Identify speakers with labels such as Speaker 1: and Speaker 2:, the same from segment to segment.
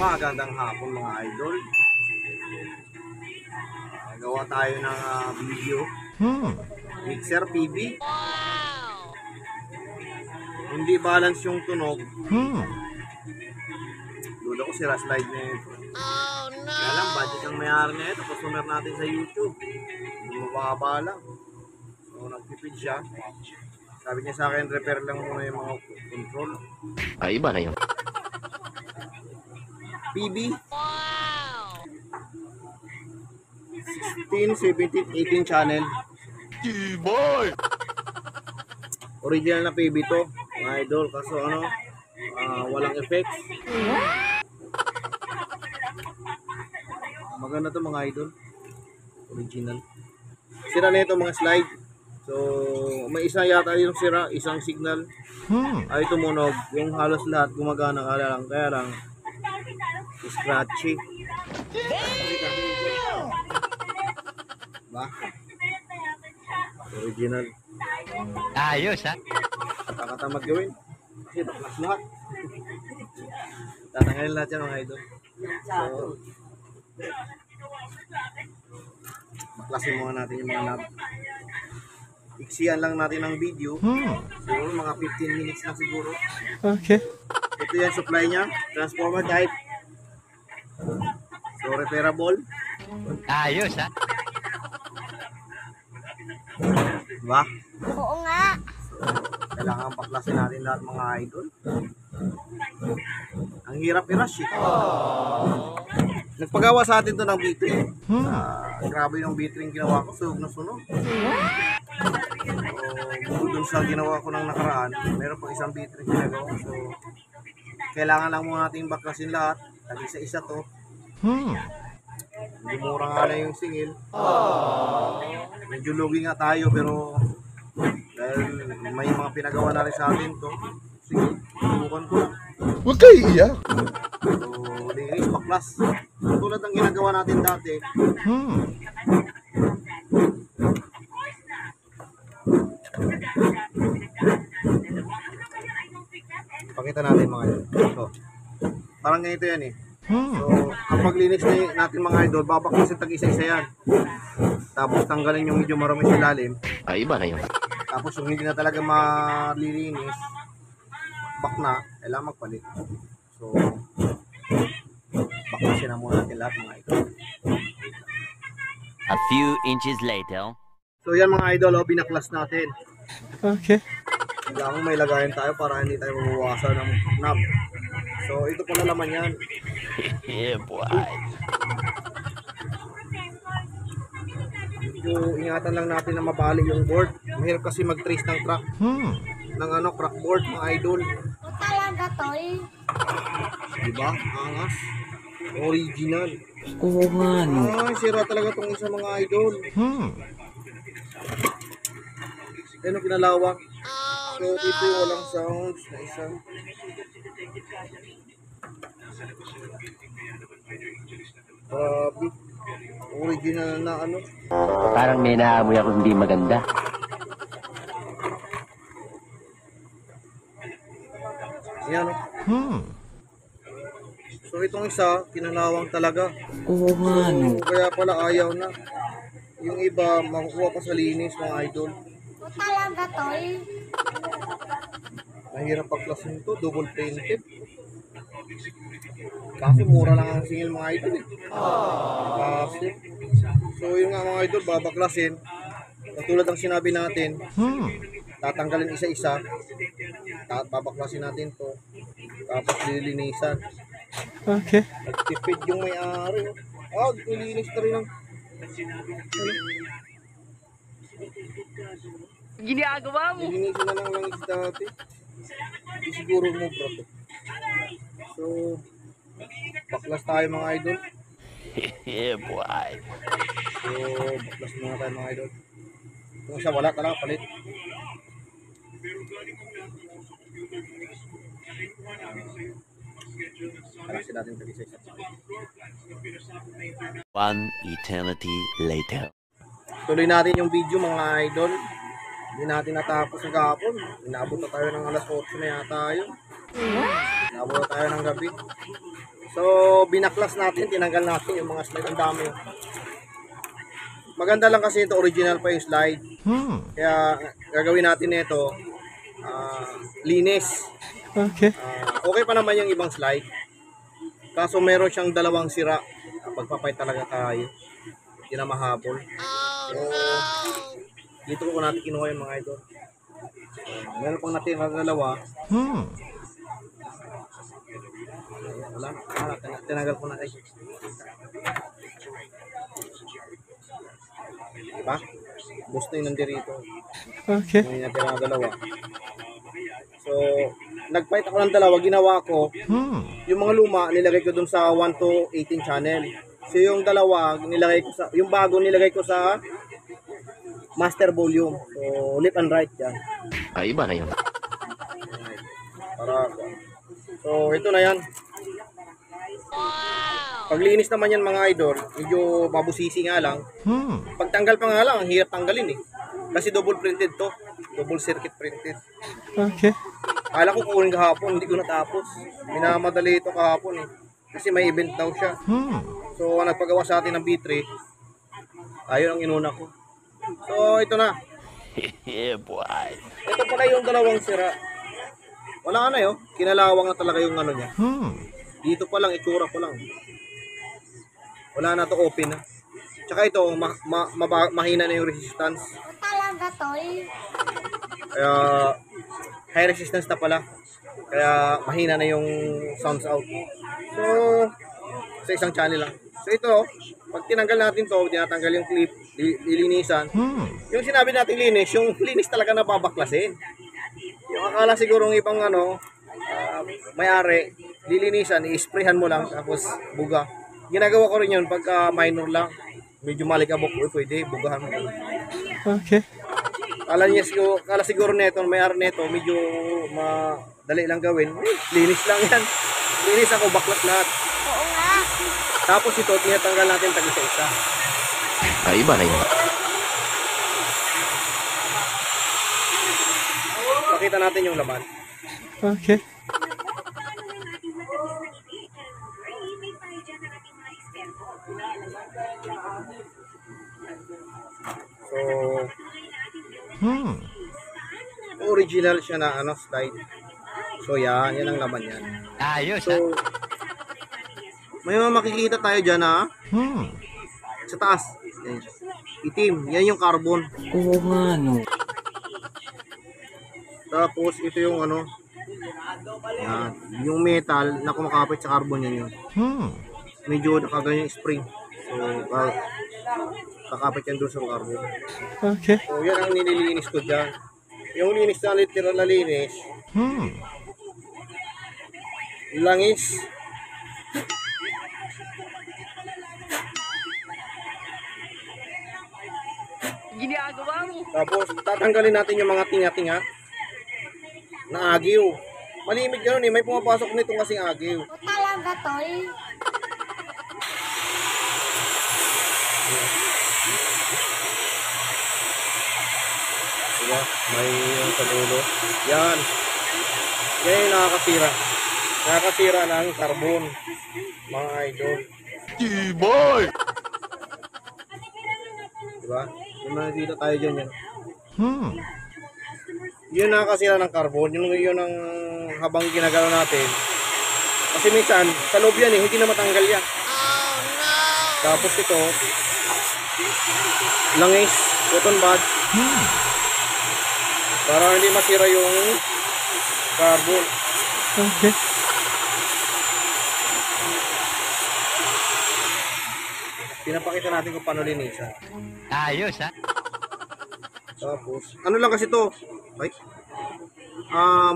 Speaker 1: Magandang hapon mga idol. Gawa tayo ng video. Mixer PB. Hindi balance yung tunog. Dulo ko sira slide na ito. Kaya lang, budget ang mayari na ito. Customer natin sa YouTube. Hindi mababa lang. So nagtipid siya. Sabi niya sa akin, repair lang muna yung mga control.
Speaker 2: Ay, iba na yun.
Speaker 1: PB 16, 17, 18 channel.
Speaker 2: Boy!
Speaker 1: Original na PB to, mga idol. Kaso walang effects. Maganda to mga idol. Original. Sira na ito mga slide. So may isa yata yung sira, isang signal ay tumunog. Yung halos lahat gumagana, kaya lang scratchy. Ba? Original.
Speaker 2: Ayos, ha?
Speaker 1: Nakakatamad gawin. Kasi baklas lahat. Tatanggalin lahat yan mga idol. So, baklasin muna natin yung mga knob. Iksiyan lang natin ang video. Siguro mga 15 minutes lang siguro.
Speaker 3: Okay.
Speaker 1: Ito yan supply niya. Transformer type. So repairable.
Speaker 2: Ayos, ha?
Speaker 1: Diba?
Speaker 4: Oo nga.
Speaker 1: Kailangan baklasin natin lahat mga idol. Ang hirap i-rush eh. Nagpagawa sa atin to ng B-Tring. Grabe yung B-Tring ginawa ko. Sunog na sunog. So, dun sa ginawa ko ng nakaraan, meron pang isang B-Tring ginagawa. So, kailangan lang muna natin baklasin lahat. Isa-isa to. Hindi mura nga na yung singil. Medyo lugi nga tayo pero dahil may mga pinagawa na rin sa atin to. Sige, subukan ko lang.
Speaker 3: Huwag kayo iiyak.
Speaker 1: So, linis, baklas. Tulad ng ginagawa natin dati. Pakita natin mga idol. So, parang ganito yan eh. So, ang paglinis natin mga idol, babaklasin tag-isa-isa yan. Tapos tanggalin yung medyo marami sa ilalim.
Speaker 2: Ay, iba na yun.
Speaker 1: Tapos yung hindi na talaga malilinis, bak na, kailangan magpalit. So, baklasin na muna natin lahat mga idol.
Speaker 2: A few inches later.
Speaker 1: So yan mga idol, binaklas natin.
Speaker 3: Okay.
Speaker 1: Kailangan may lagayan tayo para hindi tayo mabawasan ng knob. So ito pala laman yan.
Speaker 2: Yeah, boy.
Speaker 1: So ingatan lang natin na mabali yung board. Mahirap kasi mag-trace ng crack. Ng crack board mga idol.
Speaker 4: Talaga tol.
Speaker 1: Diba? Angas. Original.
Speaker 2: Oo nga, no.
Speaker 1: Ay, sira talaga tong isa mga idol. Ano kinalawak? So dito walang sounds na isa. Grabe. Original na ano.
Speaker 2: Parang may naamoy ako hindi maganda.
Speaker 1: Yan o. So itong isa, kinalawang talaga.
Speaker 2: Oo nga, no.
Speaker 1: So, kaya pala ayaw na. Yung iba, makukuha pa sa linis mga idol.
Speaker 4: Talaga tol.
Speaker 1: Mahirap paklasin to, double painted. Kasi mura lang ang singil mga idol eh. Kasi, so yun nga mga idol, babaklasin. Katulad ng sinabi natin, tatanggalin isa-isa. Babaklasin natin to. Tapos lilinisan.
Speaker 3: Okay.
Speaker 1: Nagtipid yung may-ari. Lilinis na rin ang...
Speaker 2: Ginagawa mo?
Speaker 1: Lilinisin na lang langis dati. Hindi siguro mo bro. So, baklas tayo mga idol.
Speaker 2: Yeah, boy.
Speaker 1: So, baklas muna tayo mga idol. Kung siya wala talaga, palit. Kalasin natin tag-isa-isa.
Speaker 2: One eternity later.
Speaker 1: Tuloy natin yung video mga idol. Hindi natin natapos ng kahapon. Inabot na tayo ng alas 8 na yata yun. Nabot tayo ng gabi. So, binaklas natin, tinanggal natin yung mga slide. Ang dami. Maganda lang kasi ito, original pa yung slide. Kaya gagawin natin ito, linis.
Speaker 3: Okay.
Speaker 1: Okay pa naman yung ibang slide. Kaso meron siyang dalawang sira. Pagpapay talaga tayo. Hindi na mahabol. So, dito ko natin kinuha yung mga ito. Meron pang natin na dalawa. Wala. Tinanggal ko na. Diba? Gusto yung nandirito.
Speaker 3: Okay.
Speaker 1: May natira na dalawa. So, nagfight ako ng dalawa. Ginawa ko, yung mga luma, nilagay ko dun sa 1 to 18 channel. So, yung dalawa, nilagay ko sa, yung bago nilagay ko sa master volume. So, left and right yan.
Speaker 2: Ay, iba na yun.
Speaker 1: Para, so, ito na yan. Paglinis naman yan mga idol, medyo mabusisi nga lang. Pagtanggal pa nga lang, ang hirap tanggalin eh. Kasi double printed to. Double circuit printed.
Speaker 3: Okay.
Speaker 1: Akala ko kukunin kahapon, hindi ko natapos. Minamadali ito kahapon eh. Kasi may event daw siya. So, nagpagawa sa atin ng B3. Ayun ang inuna ko. So, ito na.
Speaker 2: Yeah, boy.
Speaker 1: Ito pala yung dalawang sira. Wala na yun. Kinalawang na talaga yung ano niya. Dito pa lang, itsura ko lang. Wala na to, open na. Tsaka ito, mahina na yung resistance.
Speaker 4: Talaga, tol.
Speaker 1: Kaya, high resistance na pala. Kaya, mahina na yung sounds out. So, sa isang channel lang. So, ito, pag tinanggal natin to, tinatanggal yung clip, lilinisan. Yung sinabi natin linis, yung linis talaga nababaklasin. Yung akala siguro ng ibang may-ari, lilinisan, i-sprayhan mo lang, tapos buga. Ginagawa ko rin yun pagka minor lang. Medyo malikabok, pwede, bugahan mo.
Speaker 3: Okay.
Speaker 1: Kala siguro neto, may-ari neto, medyo madali lang gawin. Linis lang yan. Linis ako, baklat lahat.
Speaker 4: Oo nga.
Speaker 1: Tapos ito, tinatanggal natin tag-isa-isa.
Speaker 2: Ay, iba na yun.
Speaker 1: Pakita natin yung laman.
Speaker 3: Okay.
Speaker 1: So, original siya na slide. So, yan ang laman yan.
Speaker 2: Ayos,
Speaker 1: So, may mga makikita tayo dyan sa taas. Yan. Itim, yan yung carbon.
Speaker 2: Oo nga, no.
Speaker 1: Tapos, ito yung yan, yung metal na kumakapit sa carbon yan yun. Medyo nakaganyan yung spring. So, kakapit yan doon sa carbon.
Speaker 3: Okay.
Speaker 1: So, yan ang nililinis ko dyan. Yung linis na literal na linis, langis.
Speaker 2: Ginagawa mo.
Speaker 1: Tapos, tatanggalin natin yung mga tinga-tinga na agiw. Malimit gano'n eh. May pumapasok nito kasing agiw.
Speaker 4: Talaga, tol.
Speaker 1: Diba? May yung sa dulo. Yan. Yan yung nakakasira. Nakakasira ng carbon. Mga idol.
Speaker 2: Boy!
Speaker 1: Diba? Yung makikita tayo dyan yan. Yun nakakasira ng carbon. Yun ang habang ginagalaw natin. Kasi minsan, sa loob yan eh. Hindi na matanggal yan. Tapos ito, langis, cotton bud. Para hindi masira yung carbon.
Speaker 3: Okay.
Speaker 1: Pinapakita natin kung paano linisan.
Speaker 2: Ayos, ha?
Speaker 1: Tapos, ano lang kasi to? Ay.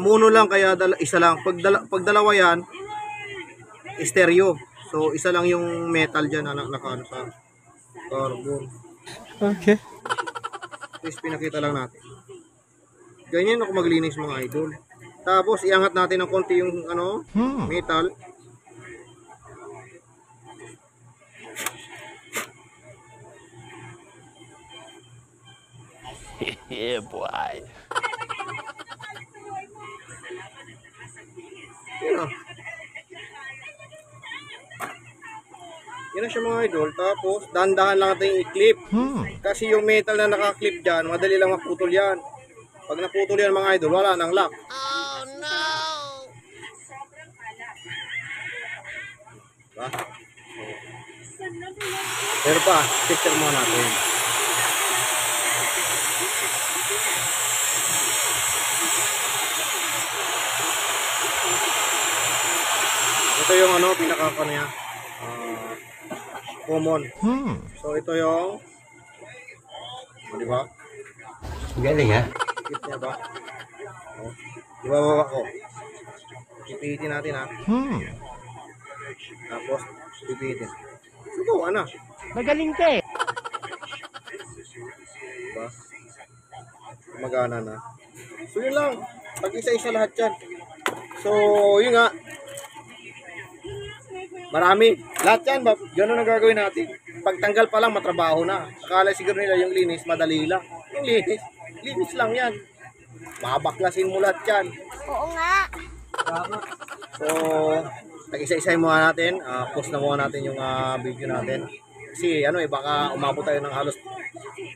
Speaker 1: Mono lang kaya isa lang. Pag dalawa yan, stereo. So, isa lang yung metal dyan na nakaano sa carbon.
Speaker 3: Okay.
Speaker 1: Tapos, pinakita lang natin. Ganyan ako maglinis mga idol. Tapos, iangat natin ng konti yung metal.
Speaker 2: Yeah, boy.
Speaker 1: Yun na siya mga idol. Tapos, dahan-dahan lang natin i-clip. Kasi yung metal na naka-clip dyan, madali lang maputol yan. Pag naputol yan mga idol, wala nang lock. Oh no! Diba? Pero pa, tester muna natin. Ito yung ano, pinaka niya. Common. So ito yung di ba?
Speaker 2: Galing ha?
Speaker 1: Kit niya ba? Oh. Di ba baba ko? Pipitin natin ha. Tapos pipitin. Ito ano?
Speaker 2: Magaling ka eh.
Speaker 1: Diba? Magana na. So yun lang. Pag isa-isa lahat yan. So yun nga. Marami. Lahat yan. Ganun ang gagawin natin. Pagtanggal pa lang matrabaho na. Akala siguro nila yung linis madali lang. Yung linis. Linis lang yan. Babaklasin mo lahat yan.
Speaker 4: Oo nga.
Speaker 1: So tag-isa-isahin muna natin. Post na muna natin yung video natin. Kasi ano baka umabot tayo ng halos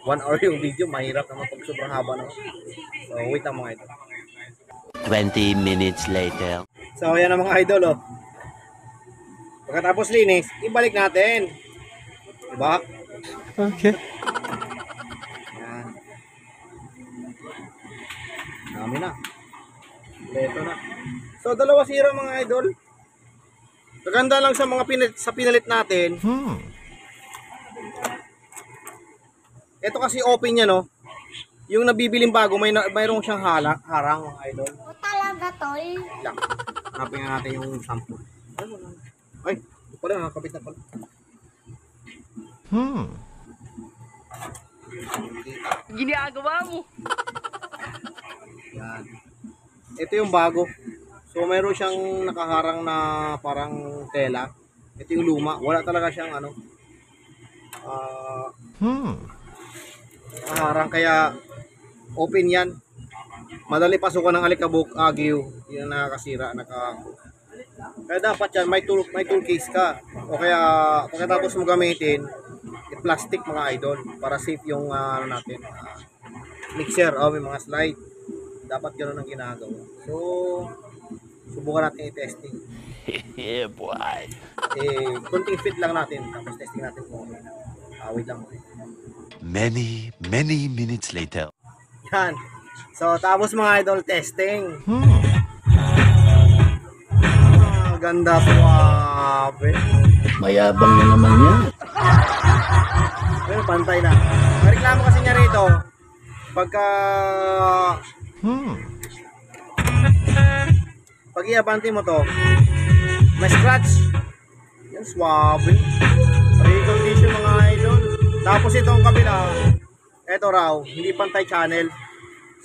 Speaker 1: 1 hour yung video. Mahirap naman pag sobrang haba naman. So wait lang mga idol.
Speaker 2: 20 minutes later.
Speaker 1: So yan ang mga idol oh. Pagkatapos linis, ibalik natin. Diba?
Speaker 3: Okay.
Speaker 1: Yan. Dami na. Leto na. So dalawa sira mga idol. Maganda lang sa mga pinalit natin. Ito kasi open niya no. Yung nabibiling bago mayroong siyang harang mga idol.
Speaker 4: O talaga, tol.
Speaker 1: Lang. Hanapin nga natin yung sample. Ay, pala nakakapit na pala.
Speaker 2: Ginagawa mo.
Speaker 1: Yan. Ito yung bago. So mayroon siyang nakaharang na parang tela. Ito yung luma. Wala talaga siyang ano. Nakaharang kaya open yan. Madali pasukan ng alikabok, agyo. Yan ang nakakasira. Kaya dapat yan, may tool case ka. O kaya pagkatapos mo gamitin, i-plastic mga idol para safe yung ano natin. Mixer, may mga slide. Dapat ganoon ang ginagawa. So, subukan natin i-testing.
Speaker 2: Yeah, boy.
Speaker 1: Kunting fit lang natin. Tapos testing natin kung okay. Wait lang.
Speaker 2: Many minutes later.
Speaker 1: Yan. So, tapos mga idol testing. Ganda suwabe.
Speaker 2: Mayabang na naman yan.
Speaker 1: Pero pantay na. May reklamo kasi niya rito. Pagka pag iabante mo to, may scratch. Yan, suwabe. Recondition mga idol. Tapos itong kabila, eto raw, hindi pantay channel.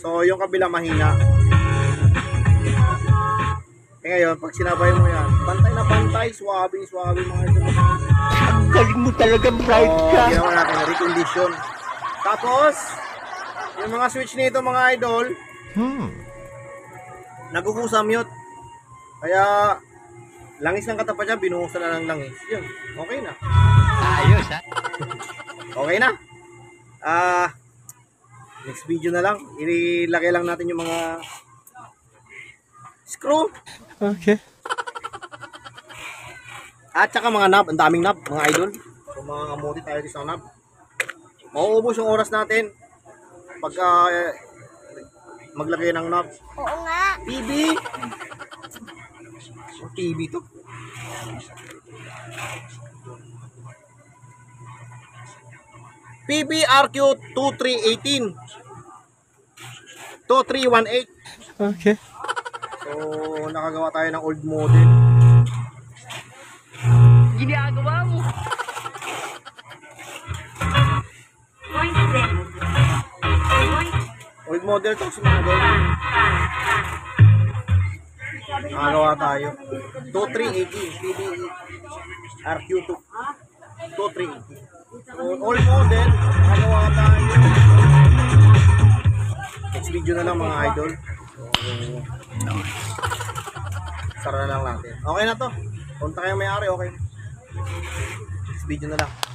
Speaker 1: So yung kabila mahina. Ngayon, pag sinabay mo yan, pantay na pantay, suwabe mga idol.
Speaker 2: Ang galing mo talaga, bright ka.
Speaker 1: Ginawa natin, recondition. Tapos, yung mga switch nito mga idol, nagukusam yun. Kaya, langis ng katapat niya, binuhusan na ng langis. Yun, okay na.
Speaker 2: Ayos ha?
Speaker 1: Okay na. Next video na lang. Ilagay lang natin yung mga screw.
Speaker 3: Okay.
Speaker 1: At saka mga knob. Ang daming knob, mga idol. So, mga kamuti tayo sa knob. Mauubos yung oras natin pagka maglagay ng knob.
Speaker 4: Oo nga.
Speaker 1: TV. Oh, TV to. PBRQ 2318 2318.
Speaker 3: Okay.
Speaker 1: So nakagawa tayo ng old model.
Speaker 2: Ginagawa mo.
Speaker 1: Old model to si mga idol. Nakagawa tayo 2318 PBRQ 2318. So, old model, nakagawa tayo. Next video na lang mga idol. So, sara na lang natin. Okay na to. Punta kayo may-ari, okay. Next video na lang.